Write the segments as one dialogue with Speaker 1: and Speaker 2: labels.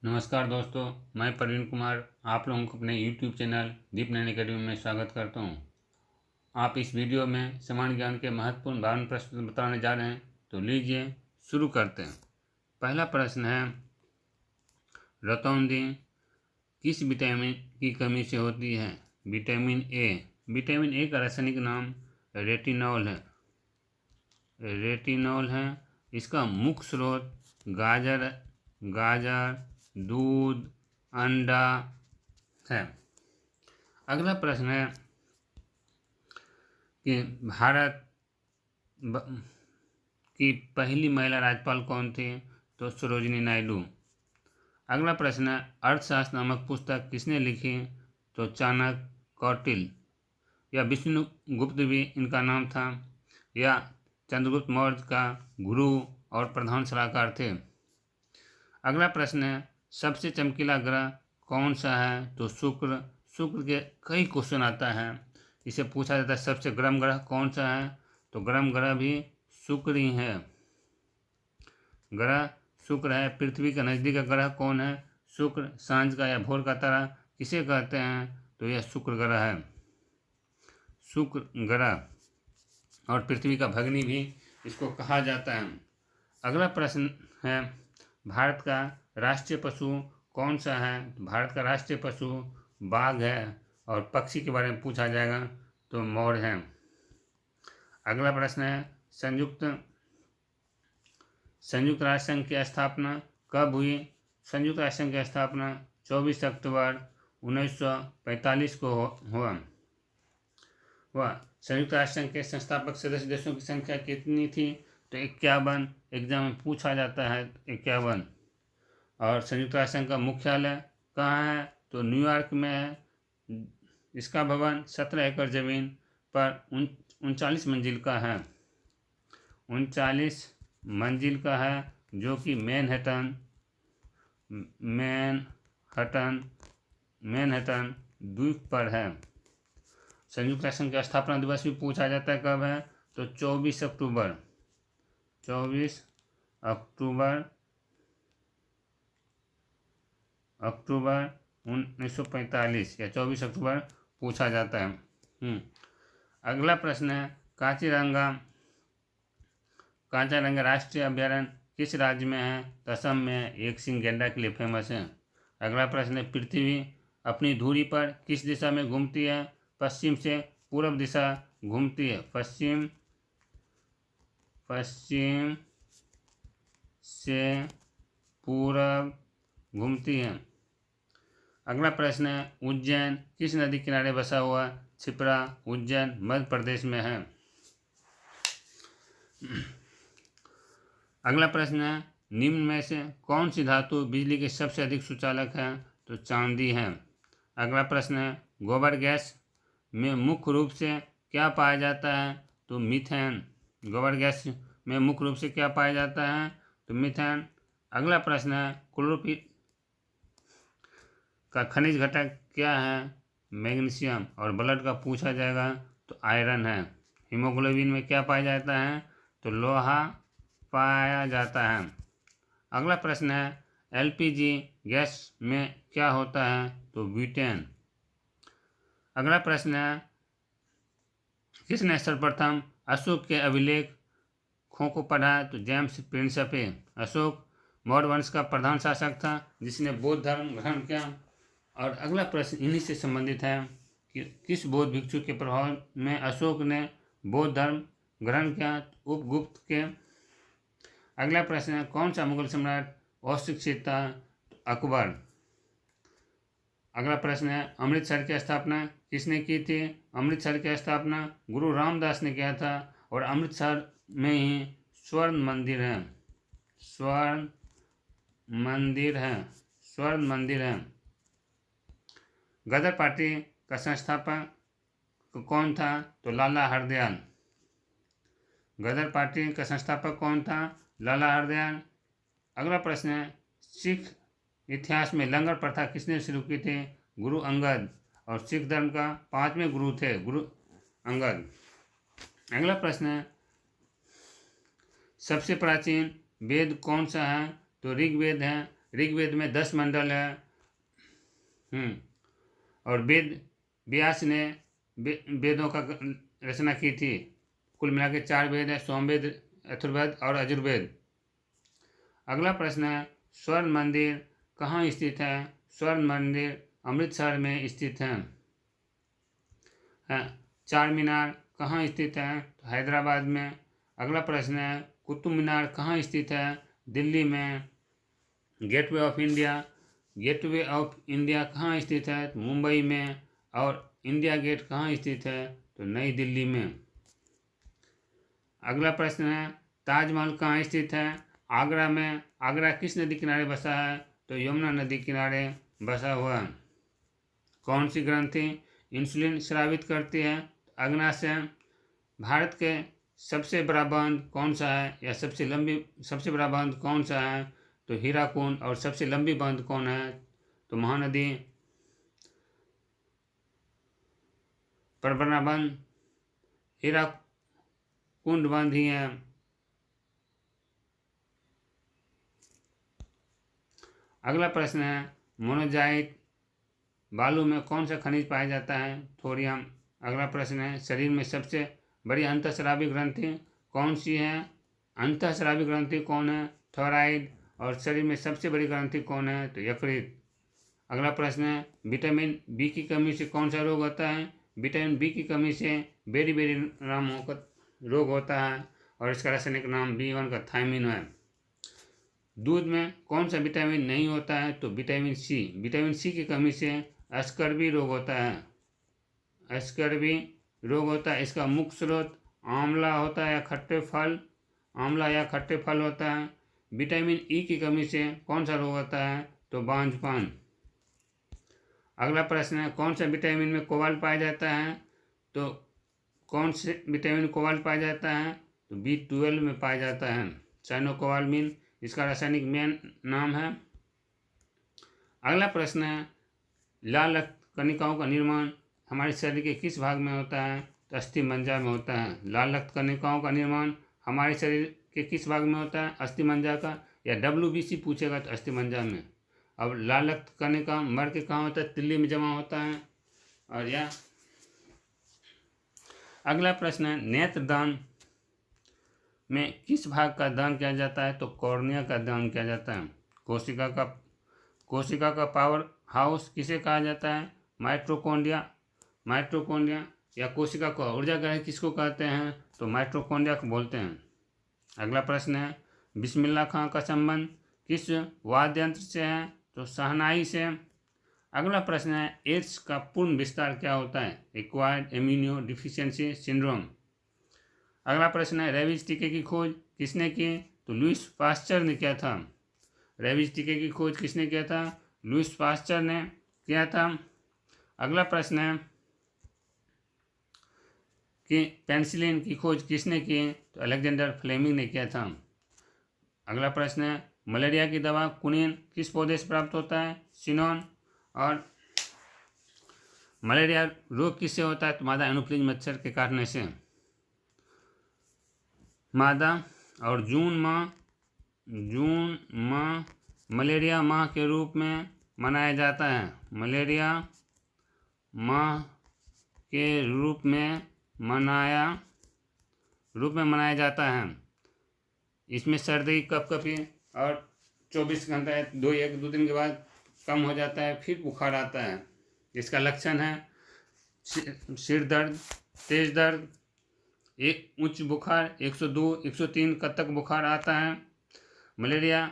Speaker 1: नमस्कार दोस्तों, मैं प्रवीण कुमार आप लोगों को अपने YouTube चैनल दीप नैन अकेडमी में स्वागत करता हूं। आप इस वीडियो में समान ज्ञान के महत्वपूर्ण 52 प्रश्न बताने जा रहे हैं, तो लीजिए शुरू करते हैं। पहला प्रश्न है, रतौंधी किस विटामिन की कमी से होती है? Vitamin A. विटामिन ए का रासायनिक नाम रेटिनॉल है। इसका मुख्य स्रोत गाजर, दूध, अंडा है। अगला प्रश्न है कि भारत की पहली महिला राज्यपाल कौन थी? तो सरोजिनी नायडू। अगला प्रश्न है, अर्थशास्त्र नामक पुस्तक किसने लिखी? तो चाणक्य, कौटिल्य या विष्णुगुप्त भी इनका नाम था, या चंद्रगुप्त मौर्य का गुरु और प्रधान सलाहकार थे। अगला प्रश्न है, सबसे चमकीला ग्रह कौन सा है? तो शुक्र। शुक्र के कई क्वेश्चन आता है, इसे पूछा जाता है सबसे गर्म ग्रह कौन सा है? तो गर्म ग्रह भी शुक्र ही है। ग्रह शुक्र है। पृथ्वी के नज़दीक का ग्रह कौन है? शुक्र। सांझ का या भोर का तारा किसे कहते हैं? तो यह शुक्र ग्रह है। शुक्र ग्रह और पृथ्वी का भगनी भी इसको कहा जाता है। अगला प्रश्न है, भारत का राष्ट्रीय पशु कौन सा है? भारत का राष्ट्रीय पशु बाघ है। और पक्षी के बारे में पूछा जाएगा तो मोर है। अगला प्रश्न है, संयुक्त राष्ट्र संघ की स्थापना कब हुई? संयुक्त राष्ट्र संघ की स्थापना 24 अक्टूबर 1945 को हुआ। संयुक्त राष्ट्र संघ के संस्थापक सदस्य देशों की संख्या कितनी थी? तो 51। एग्जाम में पूछा जाता है 51। और संयुक्त राष्ट्र संघ का मुख्यालय कहाँ है? तो न्यूयॉर्क में है। इसका भवन 17 एकड़ जमीन पर 39 मंजिल का है। 39 मंजिल का है, जो कि मैनहट्टन द्वीप पर है। संयुक्त राष्ट्र संघ का स्थापना दिवस भी पूछा जाता है कब है? तो 24 अक्टूबर 1945 या 24 अक्टूबर पूछा जाता है। अगला प्रश्न है, कांचनजंगा राष्ट्रीय अभयारण्य किस राज्य में है? तो असम में। एक सिंह गैंडा के लिए फेमस है। अगला प्रश्न है, पृथ्वी अपनी धुरी पर किस दिशा में घूमती है? पश्चिम से पूर्व दिशा घूमती है। पश्चिम से पूर्व घूमती है। अगला प्रश्न है, उज्जैन किस नदी किनारे बसा हुआ? छिपरा। उज्जैन मध्य प्रदेश में है। अगला प्रश्न है, निम्न में से कौन सी धातु बिजली के सबसे अधिक सुचालक है? तो चांदी है। अगला प्रश्न है, गोबर गैस में मुख्य रूप से क्या पाया जाता है? तो मीथेन। गोबर गैस में मुख्य रूप से क्या पाया जाता है? तो मीथेन। अगला प्रश्न है, क्लोरोफिल का खनिज घटक क्या है? मैग्नीशियम। और ब्लड का पूछा जाएगा तो आयरन है। हीमोग्लोबिन में क्या पाया जाता है? तो लोहा पाया जाता है। अगला प्रश्न है, एलपीजी गैस में क्या होता है? तो ब्यूटेन। अगला प्रश्न है, किसने सर्वप्रथम अशोक के अभिलेखों को पढ़ा? तो जेम्स प्रिंसपे। अशोक मौर्य वंश का प्रधान शासक था जिसने बौद्ध धर्म ग्रहण किया। और अगला प्रश्न इन्हीं से संबंधित है कि किस बौद्ध भिक्षु के प्रभाव में अशोक ने बौद्ध धर्म ग्रहण किया? उपगुप्त के। अगला प्रश्न है, कौन सा मुगल सम्राट अशिक्षित था? अकबर। अगला प्रश्न है, अमृतसर की स्थापना किसने की थी? अमृतसर की स्थापना गुरु रामदास ने किया था। और अमृतसर में ही स्वर्ण मंदिर है। गदर पार्टी का संस्थापक कौन था? तो लाला हरदयाल। गदर पार्टी का संस्थापक कौन था? लाला हरदयाल। अगला प्रश्न है, सिख इतिहास में लंगर प्रथा किसने शुरू की थी? गुरु अंगद। और सिख धर्म का 5वें गुरु थे गुरु अंगद। अगला प्रश्न है, सबसे प्राचीन वेद कौन सा है? तो ऋग्वेद है। ऋग्वेद में 10 मंडल है। और व्यास ने वेदों का रचना की थी। कुल मिला के 4 वेद है, सोमवेद, अथर्ववेद और यजुर्वेद। अगला प्रश्न है, स्वर्ण मंदिर कहाँ स्थित है? स्वर्ण मंदिर अमृतसर में स्थित है। चार मीनार कहाँ स्थित है? तो हैदराबाद में। अगला प्रश्न है, कुतुब मीनार कहाँ स्थित है? दिल्ली में। गेटवे ऑफ इंडिया कहाँ स्थित है? तो मुंबई में। और इंडिया गेट कहाँ स्थित है? तो नई दिल्ली में। अगला प्रश्न है, ताजमहल कहाँ स्थित है? आगरा में। आगरा किस नदी किनारे बसा है? तो यमुना नदी किनारे बसा हुआ है। कौन सी ग्रंथि इंसुलिन स्रावित करती है? अग्नाशय। भारत के सबसे बड़ा बांध कौन सा है, या सबसे बड़ा बांध कौन सा है? तो हीराकुंड। और सबसे लंबी बांध कौन है? तो महानदी परबना बांध, हीराकुंड बांध ही है। अगला प्रश्न है, मोनोजाइट बालू में कौन सा खनिज पाया जाता है? थोरियम। अगला प्रश्न है, शरीर में सबसे बड़ी अंतःस्रावी ग्रंथि कौन सी है? अंतःस्रावी ग्रंथि कौन है? थायराइड। और शरीर में सबसे बड़ी ग्रंथि कौन है? तो यकृत। अगला प्रश्न है, विटामिन बी की कमी से कौन सा रोग होता है? विटामिन बी की कमी से बेरी बेरी नामक रोग होता है, और इसका रासायनिक नाम B1 का थायमिन है। दूध में कौन सा विटामिन नहीं होता है? तो विटामिन सी। विटामिन सी की कमी से स्कर्वी रोग होता है। स्कर्वी रोग होता है। इसका मुख्य स्रोत आंवला होता है या खट्टे फल, आंवला या खट्टे फल होता है। विटामिन ई की कमी से कौन सा रोग होता है? तो बांझपन। अगला प्रश्न है, कौन सा विटामिन में कोबाल्ट पाया जाता है? तो कौन से विटामिन कोबाल्ट पाया जाता है? तो B12 में पाया जाता है, साइनोकोबाल्मिन इसका रासायनिक मेन नाम है। अगला प्रश्न है, लाल रक्त कणिकाओं का निर्माण हमारे शरीर के किस भाग में होता है? तो अस्थिमज्जा में होता है। लाल रक्त कणिकाओं का निर्माण हमारे शरीर के किस भाग में होता है? अस्थिमज्जा का। या WBC पूछेगा तो अस्थिमज्जा में। अब लाल रक्त कणिका मर के कहाँ होता है? तिल्ली में जमा होता है। और यह अगला प्रश्न है, नेत्रदान में किस भाग का दान किया जाता है? तो कॉर्निया का दान किया जाता है। कोशिका का पावर हाउस किसे कहा जाता है? माइटोकॉन्ड्रिया। या कोशिका का ऊर्जा ग्रह किसको कहते हैं? तो माइटोकॉन्ड्रिया को बोलते हैं। अगला प्रश्न है, बिस्मिल्लाह खां का संबंध किस वाद्य यंत्र से है? तो शहनाई से। अगला प्रश्न है, एड्स का पूर्ण विस्तार क्या होता है? Acquired immuno deficiency syndrome. अगला प्रश्न है, रेबीज टीके की खोज किसने की? तो लुईस पास्चर ने किया था। रेबीज टीके की खोज किसने किया था? लुईस पास्चर ने किया था। अगला प्रश्न है कि पेनिसिलिन की खोज किसने की? तो अलेक्जेंडर फ्लेमिंग ने किया था। अगला प्रश्न है, मलेरिया की दवा कुनिन किस पौधे से प्राप्त होता है? सिनोन। और मलेरिया रोग किससे होता है? तो मादा एनोफ्लिज मच्छर के काटने से। मादा और जून माह मलेरिया माह के रूप में मनाया जाता है। मलेरिया माह के रूप में मनाया जाता है। इसमें सर्दी, कपकपी और 24 घंटा 1-2 दिन के बाद कम हो जाता है, फिर बुखार आता है। इसका लक्षण है सिर दर्द, तेज दर्द, एक उच्च बुखार, 102-103 तक बुखार आता है। मलेरिया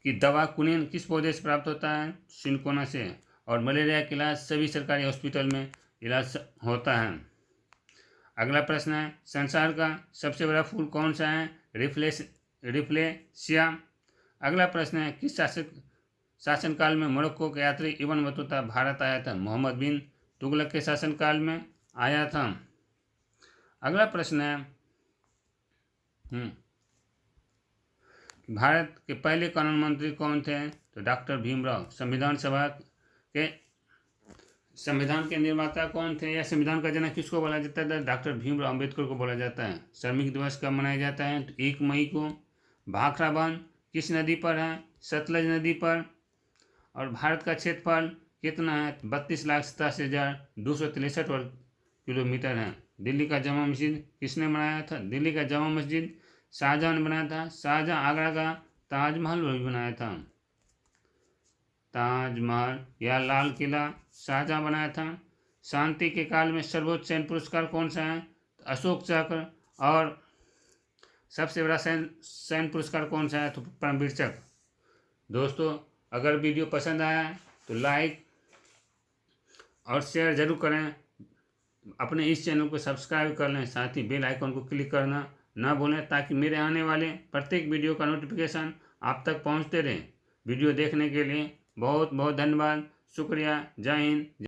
Speaker 1: की दवा कुनिन किस पौधे से प्राप्त होता है? सिनकोना से। और मलेरिया का इलाज सभी सरकारी हॉस्पिटल में इलाज होता है। अगला प्रश्न है, संसार का सबसे बड़ा फूल कौन सा है? रिफ्लेशिया। अगला प्रश्न है, किस शासनकाल में मोरक्को के यात्री इब्न बतूता भारत आया था? मोहम्मद बिन तुगलक के शासनकाल में आया था। अगला प्रश्न है, भारत के पहले कानून मंत्री कौन थे? तो डॉक्टर भीमराव। संविधान सभा के संविधान के निर्माता कौन थे या संविधान का जनक किसको बोला जाता है? डॉक्टर भीमराव अम्बेडकर को बोला जाता है। श्रमिक दिवस कब मनाया जाता है? तो 1 मई को। भाखड़ा बांध किस नदी पर है? सतलज नदी पर। और भारत का क्षेत्रफल कितना है? 32,87,263 वर्ग किलोमीटर है। दिल्ली का जामा मस्जिद किसने बनाया था? दिल्ली का जामा मस्जिद शाहजहां ने बनाया था। शाहजहां आगरा का ताजमहल भी बनाया था। ताजमहल या लाल किला शाहजहां बनाया था। शांति के काल में सर्वोच्च सैन्य पुरस्कार कौन सा है? तो अशोक चक्र। और सबसे बड़ा सैन्य पुरस्कार कौन सा है? तो परमवीर चक्र। दोस्तों, अगर वीडियो पसंद आया तो लाइक और शेयर जरूर करें। अपने इस चैनल को सब्सक्राइब कर लें, साथ ही बेल आइकन को क्लिक करना ना भूलें, ताकि मेरे आने वाले प्रत्येक वीडियो का नोटिफिकेशन आप तक पहुंचते रहे। वीडियो देखने के लिए बहुत बहुत धन्यवाद, शुक्रिया। जय हिंद।